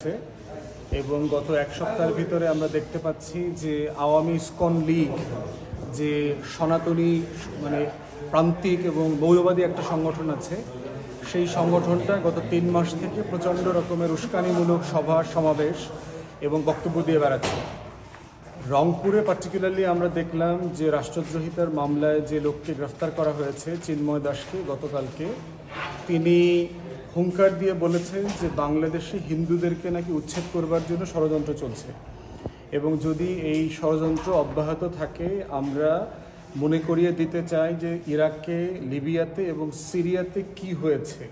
আছে এবং গত এক সপ্তাহের ভিতরে আমরা দেখতে পাচ্ছি যে আওয়ামী ইসকন লীগ যে সনাতনী মানে প্রান্তিক এবং মৌলবাদী একটা সংগঠন আছে, সেই সংগঠনটা গত 3 মাস থেকে প্রচণ্ড রকমের উস্কানিমূলক সভা সমাবেশ এবং বক্তব্য দিয়ে বেড়াচ্ছে। রংপুরে পার্টিকুলারলি আমরা দেখলাম যে রাষ্ট্রদ্রোহিতার মামলায় যে লোককে গ্রেফতার করা হয়েছে চিন্ময় দাসকে গতকালকে, তিনি হুঙ্কার দিয়ে বলেছেন যে বাংলাদেশে হিন্দুদেরকে নাকি উচ্ছেদ করবার জন্য ষড়যন্ত্র চলছে এবং যদি এই ষড়যন্ত্র অব্যাহত থাকে আমরা মনে করিয়ে দিতে চাই যে ইরাকে, লিবিয়াতে এবং সিরিয়াতে কি হয়েছে।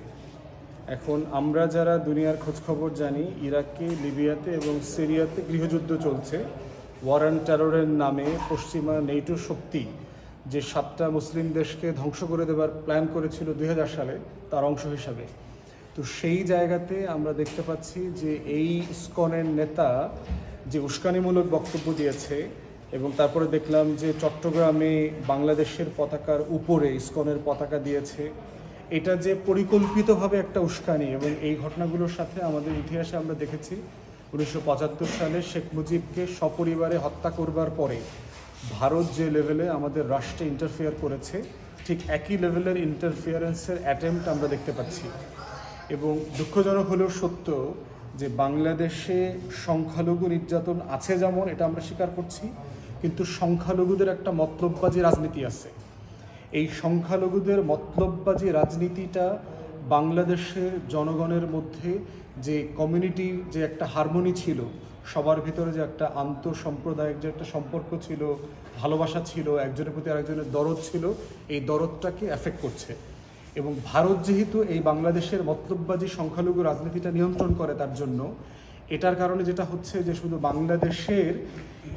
এখন আমরা যারা দুনিয়ার খোঁজখবর জানি, ইরাকে, লিবিয়াতে এবং সিরিয়াতে গৃহযুদ্ধ চলছে। ওয়ার অ্যান্ড টেররের নামে পশ্চিমা নেটো শক্তি যে 7টা মুসলিম দেশকে ধ্বংস করে দেবার প্ল্যান করেছিল 2000 সালে, তার অংশ হিসাবে। তো সেই জায়গাতে আমরা দেখতে পাচ্ছি যে এই ইসকনের নেতা যে উস্কানিমূলক বক্তব্য দিয়েছে এবং তারপরে দেখলাম যে চট্টগ্রামে বাংলাদেশের পতাকার উপরে ইসকনের পতাকা দিয়েছে। এটা যে পরিকল্পিতভাবে একটা উস্কানি এবং এই ঘটনাগুলোর সাথে আমাদের ইতিহাসে আমরা দেখেছি 1975 সালে শেখ মুজিবকে সপরিবারে হত্যা করবার পরে ভারত যে লেভেলে আমাদের রাষ্ট্রে ইন্টারফেয়ার করেছে, ঠিক একই লেভেলের ইন্টারফিয়ারেন্সের অ্যাটেম্প্ট আমরা দেখতে পাচ্ছি। এবং দুঃখজনক হলেও সত্য যে বাংলাদেশে সংখ্যালঘু নির্যাতন আছে, যেমন এটা আমরা স্বীকার করছি, কিন্তু সংখ্যালঘুদের একটা মতলববাজি রাজনীতি আছে। এই সংখ্যালঘুদের মতলববাজি রাজনীতিটা বাংলাদেশের জনগণের মধ্যে যে কমিউনিটি, যে একটা হারমোনি ছিল, সবার ভিতরে যে একটা আন্তঃসাম্প্রদায়িক যে একটা সম্পর্ক ছিল, ভালোবাসা ছিল, একজনের প্রতি আরেকজনের দরদ ছিল, এই দরদটাকে এফেক্ট করছে। এবং ভারত যেহেতু এই বাংলাদেশের মতলববাজি সংখ্যালঘু রাজনীতিটা নিয়ন্ত্রণ করে, তার জন্য এটার কারণে যেটা হচ্ছে যে শুধু বাংলাদেশের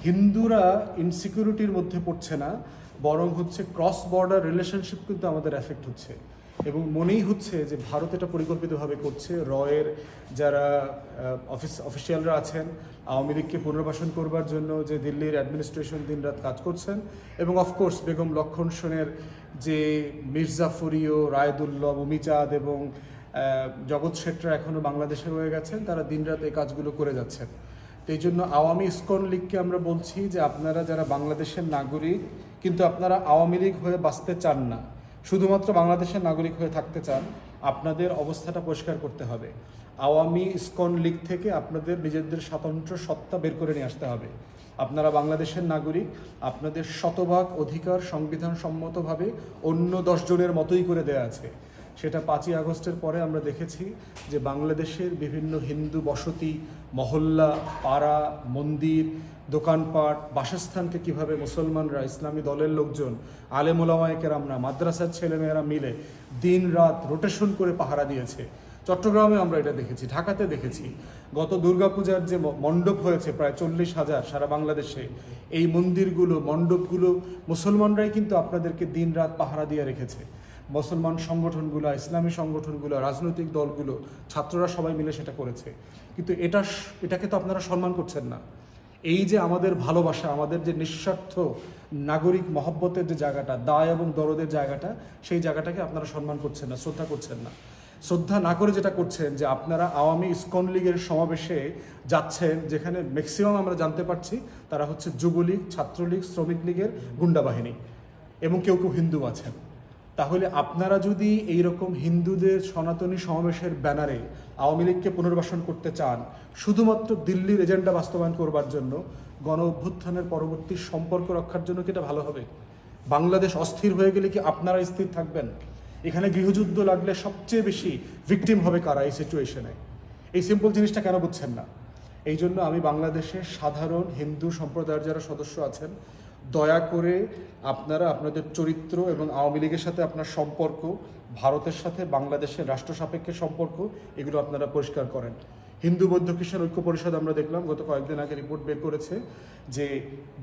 হিন্দুরা ইনসিকিউরিটির মধ্যে পড়ছে না, বরং হচ্ছে ক্রস বর্ডার রিলেশনশিপ কিন্তু আমাদের এফেক্ট হচ্ছে। এবং মনেই হচ্ছে যে ভারত এটা পরিকল্পিতভাবে করছে। রয়ের যারা অফিসিয়ালরা আছেন, আওয়ামী লীগকে পুনর্বাসন করবার জন্য যে দিল্লির অ্যাডমিনিস্ট্রেশন দিনরাত কাজ করছেন, এবং অফকোর্স বেগম লক্ষণ সেনের যে মির্জাফরিও, রায়দুল্লাহ, মুমিচাঁদ এবং জগৎ শেট্টার এখনও বাংলাদেশে রয়ে গেছেন, তারা দিনরাত এই কাজগুলো করে যাচ্ছেন। তো এই জন্য আওয়ামী ইসকন লীগকে আমরা বলছি যে আপনারা যারা বাংলাদেশের নাগরিক কিন্তু আপনারা আওয়ামী লীগ হয়ে বাঁচতে চান না, শুধুমাত্র বাংলাদেশের নাগরিক হয়ে থাকতে চান, আপনাদের অবস্থাটা পরিষ্কার করতে হবে। আওয়ামী ইসকন লীগ থেকে আপনাদের নিজেদের স্বতন্ত্র সত্তা বের করে নিয়ে আসতে হবে। আপনারা বাংলাদেশের নাগরিক, আপনাদের শতভাগ অধিকার সংবিধান সম্মতভাবে অন্য 10 জনের মতোই করে দেয়া আছে। সেটা 5ই আগস্টের পরে আমরা দেখেছি যে বাংলাদেশের বিভিন্ন হিন্দু বসতি, মহল্লা, পাড়া, মন্দির, দোকানপাট, বাসস্থানকে কিভাবে মুসলমানরা, ইসলামী দলের লোকজন, আলেম ওলামায়ে কেরামরা, মাদ্রাসার ছেলেমেয়েরা মিলে দিন রাত রোটেশন করে পাহারা দিয়েছে। চট্টগ্রামে আমরা এটা দেখেছি, ঢাকাতে দেখেছি। গত দুর্গাপূজার যে মণ্ডপ হয়েছে প্রায় 40,000 সারা বাংলাদেশে, এই মন্দিরগুলো, মণ্ডপগুলো মুসলমানরাই কিন্তু আপনাদেরকে দিন রাত পাহারা দিয়ে রেখেছে। মুসলমান সংগঠনগুলো, ইসলামী সংগঠনগুলো, রাজনৈতিক দলগুলো, ছাত্ররা সবাই মিলে সেটা করেছে। কিন্তু এটাকে তো আপনারা সম্মান করছেন না। এই যে আমাদের ভালোবাসা, আমাদের যে নিঃস্বার্থ নাগরিক মহব্বতের যে জায়গাটা, দায় এবং দরদের জায়গাটা, সেই জায়গাটাকে আপনারা সম্মান করছেন না, শ্রদ্ধা করছেন না। শ্রদ্ধা না করে যেটা করছেন যে আপনারা আওয়ামী ইসকন লীগের সমাবেশে যাচ্ছেন, যেখানে ম্যাক্সিমাম আমরা জানতে পারছি তারা হচ্ছে যুবলীগ, ছাত্রলীগ, শ্রমিক লীগের গুন্ডা বাহিনী এবং কেউ কেউ হিন্দু আছেন। তাহলে আপনারা যদি এইরকম হিন্দুদের সনাতনী সমাবেশের ব্যানারে আওয়ামী লীগকে পুনর্বাসন করতে চান, শুধুমাত্র দিল্লির এজেন্ডা বাস্তবায়ন করবার জন্য, গণ অভ্যুত্থানের পরবর্তী সম্পর্ক রক্ষার জন্য কি এটা ভালো হবে? বাংলাদেশ অস্থির হয়ে গেলে কি আপনারা স্থির থাকবেন? এখানে গৃহযুদ্ধ লাগলে সবচেয়ে বেশি ভিকটিম হবে কারা এই সিচুয়েশনে? এই সিম্পল জিনিসটা কেন বুঝছেন না? এই জন্য আমি বাংলাদেশের সাধারণ হিন্দু সম্প্রদায়ের যারা সদস্য আছেন, দয়া করে আপনারা আপনাদের চরিত্র এবং আওয়ামী লীগের সাথে আপনার সম্পর্ক, ভারতের সাথে বাংলাদেশের রাষ্ট্র সাপেক্ষে সম্পর্ক, এগুলো আপনারা পরিষ্কার করেন। হিন্দু বৌদ্ধ খ্রিস্টান ঐক্য পরিষদ আমরা দেখলাম গত কয়েকদিন আগে রিপোর্ট বের করেছে যে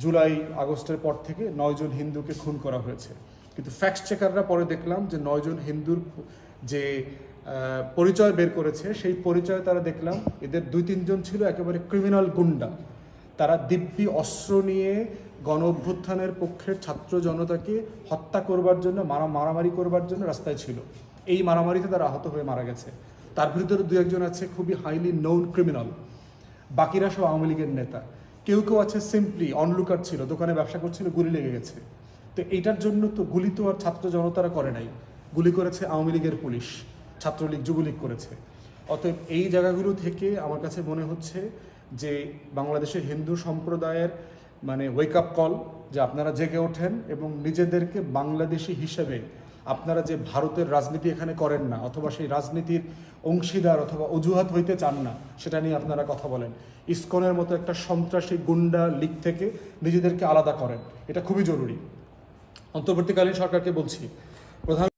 জুলাই আগস্টের পর থেকে 9 জন হিন্দুকে খুন করা হয়েছে। কিন্তু ফ্যাক্ট চেকাররা পরে দেখলাম যে 9 জন হিন্দুর যে পরিচয় বের করেছে, সেই পরিচয় তারা দেখলাম এদের 2-3 জন ছিল একেবারে ক্রিমিনাল গুন্ডা। তারা দিব্যি অস্ত্র নিয়ে গণ অভ্যুত্থানের পক্ষের ছাত্র জনতাকে হত্যা করবার জন্য, মারামারি করবার জন্য রাস্তায় ছিল। এই মারামারিতে তারা আহত হয়ে মারা গেছে। তার ভিতরে 2-1 জন আছে খুবই হাইলি নোন ক্রিমিনাল। বাকিরা সব আওয়ামী লীগের নেতা। কেউ কেউ আছে সিম্পলি অনলুকার ছিল, দোকানে ব্যবসা করছিল, গুলি লেগে গেছে। তো এইটার জন্য তো গুলি তো আর ছাত্র জনতারা করে নাই, গুলি করেছে আওয়ামী লীগের পুলিশ, ছাত্রলীগ যুবলীগ করেছে। অতএব এই জায়গাগুলো থেকে আমার কাছে মনে হচ্ছে যে বাংলাদেশের হিন্দু সম্প্রদায়ের মানে ওয়েক আপ কল, যে আপনারা জেগে ওঠেন এবং নিজেদেরকে বাংলাদেশি হিসেবে আপনারা যে ভারতের রাজনীতি এখানে করেন না, অথবা সেই রাজনীতির অংশীদার অথবা অজুহাত হইতে চান না, সেটা নিয়ে আপনারা কথা বলেন। ইসকনের মতো একটা সন্ত্রাসী গুন্ডা লীগ থেকে নিজেদেরকে আলাদা করেন, এটা খুবই জরুরি। অন্তর্বর্তীকালীন সরকারকে বলছি, প্রধান